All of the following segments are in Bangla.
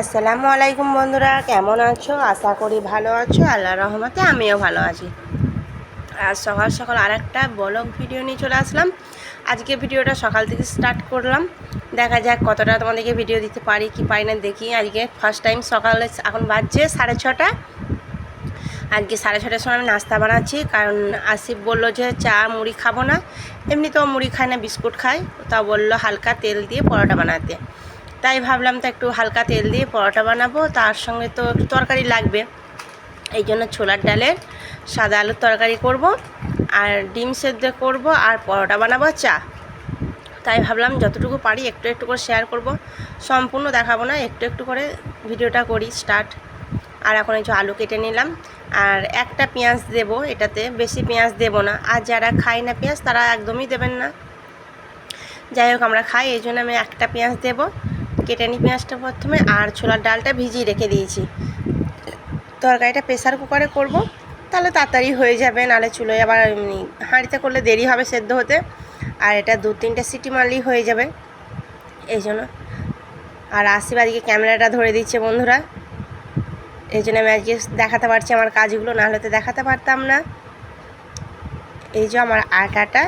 আসসালামু আলাইকুম বন্ধুরা, কেমন আছো? আশা করি ভালো আছো। আল্লাহর রহমতে আমিও ভালো আছি। আজ সকাল সকাল আর একটা ব্লগ ভিডিও নিয়ে চলে আসলাম। আজকে ভিডিওটা সকাল থেকে স্টার্ট করলাম, দেখা যাক কতটা তোমাদেরকে ভিডিও দিতে পারি কি পারি না দেখি। আজকে ফার্স্ট টাইম সকালে, এখন বাজছে 6:30। আজকে 6:30টার সময় আমি নাস্তা বানাচ্ছি, কারণ আসিফ বললো যে চা মুড়ি খাবো না, এমনি তো মুড়ি খায় না, বিস্কুট খায়। তা বললো হালকা তেল দিয়ে পরোটা বানাতে। তাই ভাবলাম তো একটু হালকা তেল দিয়ে পরোটা বানাবো, তার সঙ্গে তো একটু তরকারি লাগবে। এই জন্য ছোলার ডালের সাদা আলুর তরকারি করব, আর ডিম সেদ্ধ করব, আর পরোটা বানাবো, চা। তাই ভাবলাম যতটুকু পারি একটু একটু করে শেয়ার করব, সম্পূর্ণ দেখাবো না, একটু একটু করে ভিডিওটা করি স্টার্ট। আর এখন এই যে আলু কেটে নিলাম, আর একটা পেঁয়াজ দেবো এটাতে, বেশি পেঁয়াজ দেবো না। আর যারা খায় না পেঁয়াজ তারা একদমই দেবেন না, যাই হোক আমরা খাই এই জন্য আমি একটা পেঁয়াজ দেবো। কেটে নিই পেঁয়াজটা প্রথমে, আর ছোলার ডালটা ভিজিয়ে রেখে দিয়েছি। তরকারিটা প্রেসার কুকারে করব, তাহলে তাড়াতাড়ি হয়ে যাবে, নাহলে চুলোয় আবার হাঁড়িতে করলে দেরি হবে সেদ্ধ হতে। আর এটা 2-3টে সিটি মারলেই হয়ে যাবে, এই জন্য। আর আসিফ আজকে ক্যামেরাটা ধরে দিচ্ছে বন্ধুরা, এই জন্য আমি আজকে দেখাতে পারছি আমার কাজগুলো, নাহলে তো দেখাতে পারতাম না। এই যে আমার আটাটা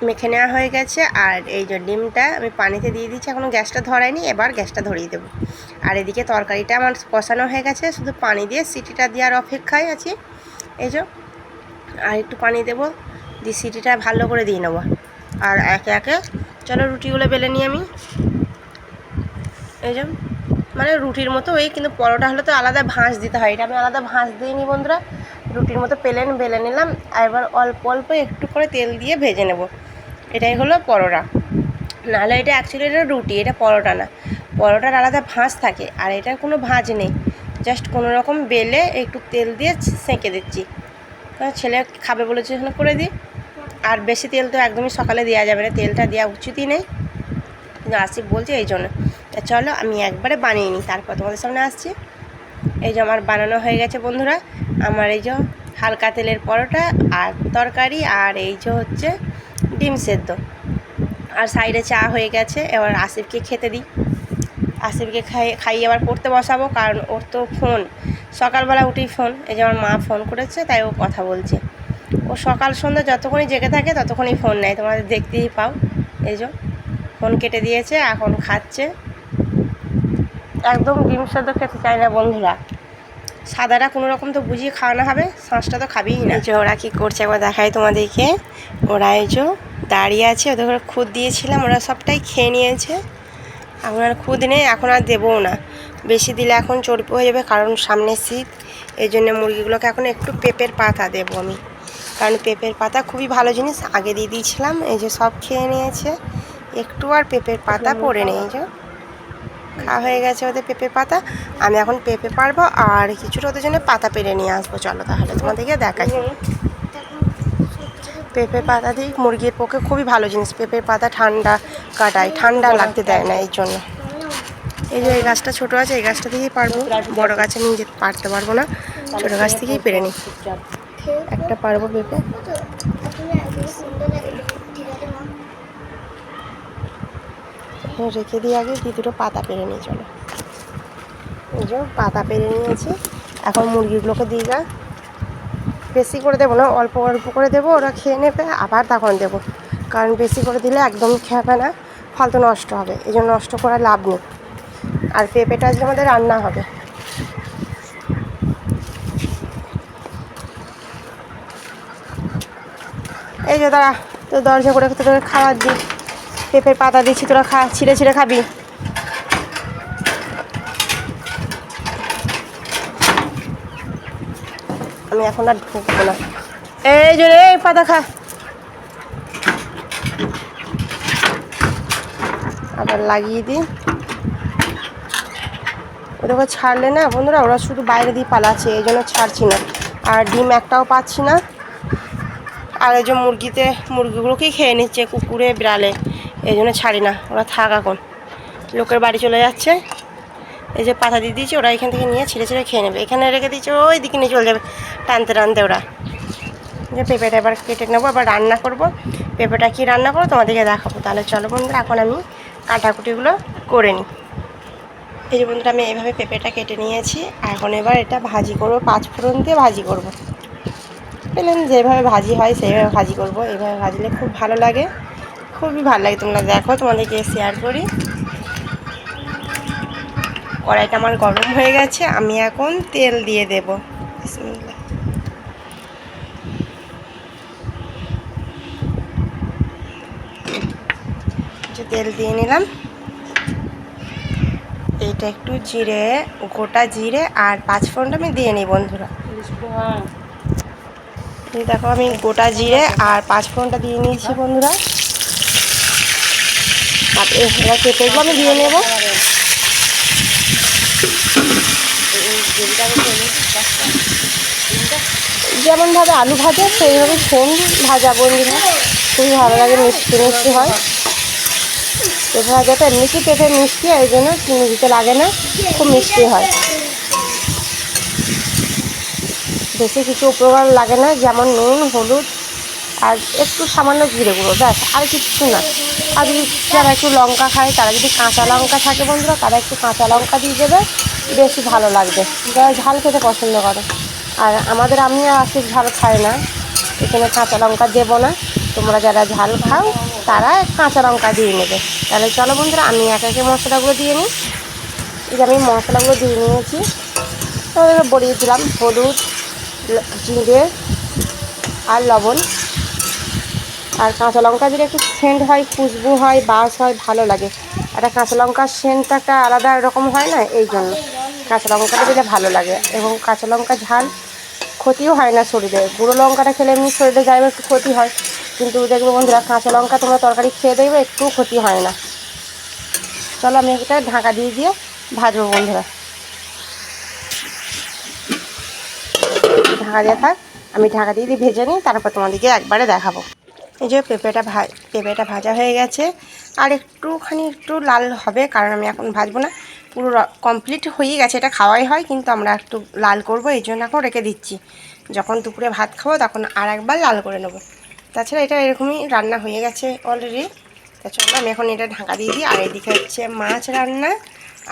মেখে নেওয়া হয়ে গেছে, আর এই যে ডিমটা আমি পানিতে দিয়ে দিচ্ছি, এখনও গ্যাসটা ধরাইনি, এবার গ্যাসটা ধরিয়ে দেবো। আর এদিকে তরকারিটা আমার কষানো হয়ে গেছে, শুধু পানি দিয়ে সিটিটা দেওয়ার অপেক্ষায় আছি। এই যে আর একটু পানি দেবো, দিয়ে সিটিটা ভালো করে দিয়ে নেবো। আর একে একে চলো রুটিগুলো বেলে নিই আমি। এই যে মানে রুটির মতো ওই, কিন্তু পরোটা হলে তো আলাদা ভাঁজ দিতে হয়, এটা আমি আলাদা ভাঁজ দিইনি বন্ধুরা, রুটির মতো প্লেন বেলে নিলাম। আর এবার অল্প অল্প একটু করে তেল দিয়ে ভেজে নেব, এটাই হলো পরোটা। নাহলে এটা অ্যাকচুয়ালি এটা রুটি, এটা পরোটা না। পরোটার আলাদা ভাঁজ থাকে, আর এটার কোনো ভাঁজ নেই, জাস্ট কোনো রকম বেলে একটু তেল দিয়ে সেঁকে দিচ্ছি, কারণ ছেলে খাবে বলেছে এখানে করে দিই। আর বেশি তেল তো একদমই সকালে দেওয়া যাবে না, তেলটা দেওয়া উচিতই নেই, কিন্তু আসিফ বলছে এই জন্য। তা চলো আমি একবারে বানিয়ে নিই, তারপর তোমাদের সামনে আসছি। এই যে আমার বানানো হয়ে গেছে বন্ধুরা, আমার এই যে হালকা তেলের পরোটা আর তরকারি, আর এই যে হচ্ছে ডিম সেদ্ধ, আর সাইডে চা হয়ে গেছে। এবার আসিফকে খেতে দিই, আসিফকে খাইয়ে আবার পড়তে বসাবো, কারণ ওর তো ফোন, সকালবেলা উঠেই ফোন। এই যে আমার মা ফোন করেছে, তাই ও কথা বলছে। ও সকাল সন্ধ্যা যতক্ষণই জেগে থাকে ততক্ষণই ফোন নেয়, তোমাদের দেখতেই পাও। এই যে ফোন কেটে দিয়েছে, এখন খাচ্ছে। একদম ডিম সেদ্ধ খেতে চায় না বন্ধুরা, সাদাটা কোনো রকম তো বুঝিয়ে খাওয়ানো হবে, শাঁসটা তো খাবেই না। যে ওরা কী করছে একবার দেখাই তোমাদেরকে। ওরা এই যে দাঁড়িয়ে আছে, ওদের ঘরে খুদ দিয়েছিলাম, ওরা সবটাই খেয়ে নিয়েছে। এখন আর খুদ নেই, এখন আর দেবও না, বেশি দিলে এখন চর্বি হয়ে যাবে, কারণ সামনে শীত। এই জন্য মুরগিগুলোকে এখন একটু পেঁপের পাতা দেবো আমি, কারণ পেঁপের পাতা খুবই ভালো জিনিস, আগে দিয়ে দিয়েছিলাম। এই যে সব খেয়ে নিয়েছে, একটু আর পেঁপের পাতা পড়ে নেই। এই যে খাওয়া হয়ে গেছে ওদের পেঁপে পাতা, আমি এখন পেঁপে পারবো, আর কিছুটা ওদের জন্য পাতা পেরে নিয়ে আসবো। চলো তাহলে তোমাদেরকে দেখাই। পেঁপে পাতা দিয়ে মুরগির পক্ষে খুবই ভালো জিনিস, পেঁপের পাতা ঠান্ডা কাটায়, ঠান্ডা লাগতে দেয় না, এই জন্য। এই যে এই গাছটা ছোটো আছে, এই গাছটা থেকেই পারবো, বড় গাছে নিয়ে যেতে পারতে পারবো না, ছোটো গাছ থেকেই পেরে নিই। একটা পারবো পেঁপে, রেখে দিয়ে আগে দিয়ে দুটো পাতা পেরে নিই। চলো এই যে পাতা পেরে নিয়েছি, এখন মুরগিগুলোকে দিই গা, বেশি করে দেবো না, অল্প অল্প করে দেবো, ওরা খেয়ে নেবে, আবার তখন দেবো, কারণ বেশি করে দিলে একদমই খাবে না, ফালতু নষ্ট হবে, এই জন্য নষ্ট করার লাভ নেই। আর পেঁপেটা আজকে আমাদের রান্না হবে। এই যে তারা তো দরজা করে তোদের খাবার দিই, পেঁপের পাতা দিচ্ছি, তোরা ছিঁড়ে ছিঁড়ে খাবি। আমি এখন আর ঢুকবো না। এই যে রে পাতা খা, আবার লাগিয়ে দিই। ওদেরকে ছাড়লে না বন্ধুরা, ওরা শুধু বাইরে দিয়ে পালাচ্ছে, এই জন্য ছাড়ছি না। আর ডিম একটাও পাচ্ছি না। আর এই যে মুরগিগুলোকেই খেয়ে নিচ্ছে কুকুরে বিড়ালে, এই জন্য ছাড়ি না, ওরা থাক, এখন লোকের বাড়ি চলে যাচ্ছে। এই যে পাতা দিয়ে দিয়েছি, ওরা এখান থেকে নিয়ে ছিঁড়ে ছিঁড়ে খেয়ে নেবে, এখানে রেখে দিয়েছে, ওই দিকে নিয়ে চলে যাবে টানতে টানতে ওরা। যে পেঁপেটা এবার কেটে নেবো, আবার রান্না করব। পেঁপেটা কি রান্না করবো তোমাদেরকে দেখাবো। তাহলে চলো বন্ধুরা, এখন আমি কাটাকুটিগুলো করে নিই। এই যে বন্ধুরা আমি এইভাবে পেঁপেটা কেটে নিয়েছি। এখন এবার এটা ভাজি করবো, 5 ফোড়ন দিয়ে ভাজি করব। প্লেন যেভাবে ভাজি হয় সেইভাবে ভাজি করব। এইভাবে ভাজলে খুব ভালো লাগে, খুবই ভালো লাগে। তোমরা দেখো, তোমাদেরকে শেয়ার করি। কড়াইটা আমার গরম হয়ে গেছে, আমি এখন তেল দিয়ে দেব। তেল দিয়ে নিলাম। এইটা একটু জিরে, গোটা জিরে আর 5 ফোড়নটা আমি দিয়ে নিই বন্ধুরা। দেখো আমি গোটা জিরে আর 5 ফোড়নটা দিয়ে নিয়েছি বন্ধুরা। আর এবার পেঁপেগুলো আমি দিয়ে নেব। যেমনভাবে আলু ভাজা সেইভাবে সেম ভাজা বন্ধুরা, খুবই ভালো লাগে, মিষ্টি মিষ্টি হয়। পেঁপে ভাজাটা এমনিতেই পেঁপে মিষ্টি, এই জন্য চিনি দিতে লাগে না, খুব মিষ্টি হয়। বেশি কিছু উপকরণ লাগে না, যেমন নুন, হলুদ আর একটু সামান্য জিরে গুঁড়ো, ব্যাস, আর কিছু না। আর যদি যারা একটু লঙ্কা খায়, তারা যদি কাঁচা লঙ্কা থাকে বন্ধুরা, তারা একটু কাঁচা লঙ্কা দিয়ে দেবে, বেশি ভালো লাগবে। যারা ঝাল খেতে পছন্দ করে, আর আমি আর আশিস ঝাল খাই না, এখানে কাঁচা লঙ্কা দেবো না। তোমরা যারা ঝাল খাও তারা কাঁচা লঙ্কা দিয়ে নেবে। তাহলে চলো বন্ধুরা, আমি একে একে মশলাগুলো দিয়ে নিই। এই যে আমি মশলাগুলো দিয়ে নিয়েছি, বড়িয়ে দিলাম হলুদ, জিরে আর লবণ। আর কাঁচা লঙ্কা দিলে একটু সেন্ট হয়, খুশবু হয়, বাস হয়, ভালো লাগে। একটা কাঁচা লঙ্কার সেন্টটা একটা আলাদা রকম হয় না, এই জন্য কাঁচা লঙ্কাটা দিলে ভালো লাগে। এবং কাঁচা লঙ্কা ঝাল ক্ষতিও হয় না শরীরে। গুঁড়ো লঙ্কাটা খেলে এমনি শরীরে যাই একটু ক্ষতি হয়, কিন্তু দেখবে বন্ধুরা কাঁচা লঙ্কা তোমরা তরকারি খেয়ে দেখবে একটু ক্ষতি হয় না। চলো আমি এটা ঢাকা দিয়ে দিয়ে ভাজবো বন্ধুরা। ঢাকা দিয়ে থাক, আমি ঢাকা দিয়ে দিয়ে ভেজে নিই, তারপর তোমাদেরকে একবারে দেখাবো। এই যে পেঁপেটা ভাজা হয়ে গেছে, আর একটু লাল হবে, কারণ আমি এখন ভাজবো না, পুরো কমপ্লিট হয়ে গেছে। এটা খাওয়াই হয়, কিন্তু আমরা একটু লাল করব, এই জন্য এখন রেখে দিচ্ছি। যখন দুপুরে ভাত খাবো তখন আর একবার লাল করে নেবো। তাছাড়া এটা এরকমই রান্না হয়ে গেছে অলরেডি। তা চলো আমি এখন এটা ঢাকা দিয়ে দিই। আর এদিকে হচ্ছে মাছ রান্না,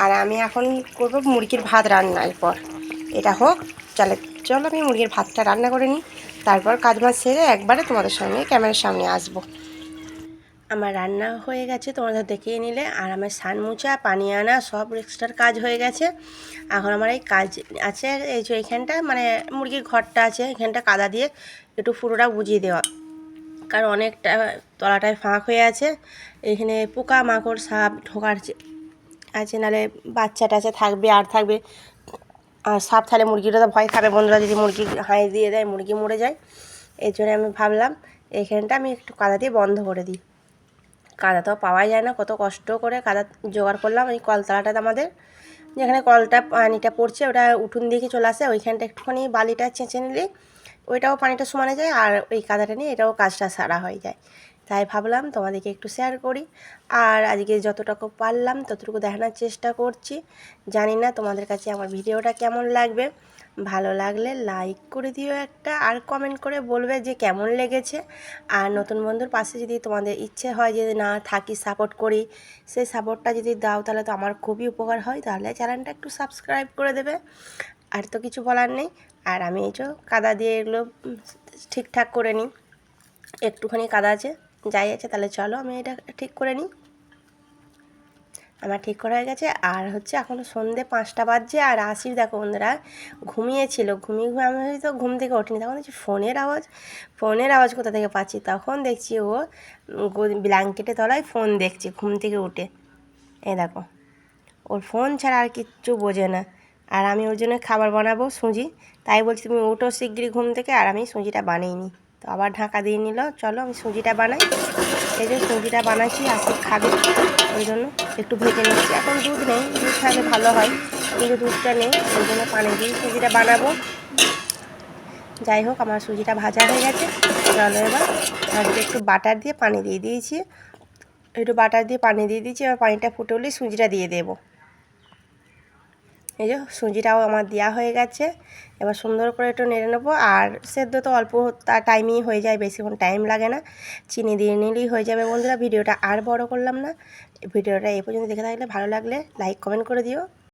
আর আমি এখন করবো মুরগির ভাত রান্না। এরপর এটা হোক, চলো আমি মুরগির ভাতটা রান্না করে নিই, তারপর কাজ বাজ সেরে একবারে তোমাদের সঙ্গে ক্যামেরার সামনে আসবো। আমার রান্না হয়ে গেছে, তোমাদের দেখিয়ে নিলে। আর আমার সান মোছা, পানি আনা, সব এক্সট্রার কাজ হয়ে গেছে। এখন আমার এই কাজ আছে, এই যে এইখানটা মানে মুরগির ঘরটা আছে, এখানটা কাদা দিয়ে একটু পুরোটা বুঝিয়ে দেওয়া, কারণ অনেকটা তলাটায় ফাঁক হয়ে আছে। এখানে পোকা মাকড় সাপ ঢোকার আছে, নাহলে বাচ্চা টাচ্চা থাকবে আর থাকবে। আর সাপ থাকলে মুরগিটা তো ভয় খাবে বন্ধুরা, যদি মুরগি হাঁই দিয়ে দেয় মুরগি মরে যায়। এই জন্য আমি ভাবলাম এইখানটা আমি একটু কাদা দিয়ে বন্ধ করে দিই। কাদা তো পাওয়াই যায় না, কত কষ্ট করে কাদা জোগাড় করলাম। এই কলতলাটাতে আমাদের যেখানে কলটা পানিটা পড়ছে, ওটা উঠোন দিকে চলে আসে, ওইখানটা একটুখানি বালিটা চেঁচে নিলে ওইটাও পানিটা সমানে যায়, আর ওই কাদাটা নিয়ে এটাও কাজটা সারা হয়ে যায়। তাই ভাবলাম তোমাদেরকে একটু শেয়ার করি। আর আজকে যতটুকু পারলাম ততটুকু দেখানোর চেষ্টা করছি। জানি না তোমাদের কাছে আমার ভিডিওটা কেমন লাগবে। ভালো লাগলে লাইক করে দিও একটা, আর কমেন্ট করে বলবে যে কেমন লেগেছে। আর নতুন বন্ধুর পাশে যদি তোমাদের ইচ্ছে হয় যে না থাকি, সাপোর্ট করি, সেই সাপোর্টটা যদি দাও তাহলে তো আমার খুবই উপকার হয়। তাহলে চ্যানেলটা একটু সাবস্ক্রাইব করে দেবে। আর তো কিছু বলার নেই। আর আমি এই যে কাদা দিয়ে এগুলো ঠিকঠাক করে নিই, একটুখানি কাদা আছে, যাই আছে। তাহলে চলো আমি এটা ঠিক করে নিই। আমার ঠিক করা হয়ে গেছে। আর হচ্ছে এখন সন্ধ্যে 5টা বাজছে, আর আসি দেখো বন্ধুরা ঘুমিয়েছিল, ঘুমিয়ে আমি হয়তো ঘুম থেকে ওঠেনি, তখন দেখছি ফোনের আওয়াজ কোথা থেকে পাচ্ছি। তখন দেখছি ও ব্ল্যাঙ্কেটের তলায় ফোন দেখছে ঘুম থেকে উঠে। এই দেখো, ওর ফোন ছাড়া আর কিচ্ছু বোঝে না। আর আমি ওর জন্য খাবার বানাবো সুজি, তাই বলছি তুমি ওঠো শিগগিরি ঘুম থেকে, আর আমি সুজিটা বানিয়ে নিই। তো আবার ঢাকা দিয়ে নিল, চলো আমি সুজিটা বানাই। এই যে সুজিটা বানাচ্ছি, আসি খাবে, ওই জন্য একটু ভেজে নিচ্ছি। এখন দুধ নেই, দুধ থাকলে ভালো হয়, কিন্তু দুধটা নেই, ওই জন্য পানি দিয়ে সুজিটা বানাবো। যাই হোক, আমার সুজিটা ভাজা হয়ে গেছে। চলো এবার আজকে একটু বাটার দিয়ে পানি দিয়ে দিয়েছি, এবার পানিটা ফুটে উঠলে সুজিটা দিয়ে দেবো। এই যে সুজিটাও আমার দেওয়া হয়ে গেছে। এবার সুন্দর করে একটু নেড়ে নেবো। আর সেদ্ধ তো অল্প টাইমেই হয়ে যায়, বেশিক্ষণ টাইম লাগে না, চিনি দিয়ে নিলেই হয়ে যাবে বন্ধুরা। ভিডিওটা আর বড় করলাম না, ভিডিওটা এই পর্যন্ত দেখে থাকলে ভালো লাগলে লাইক কমেন্ট করে দিও।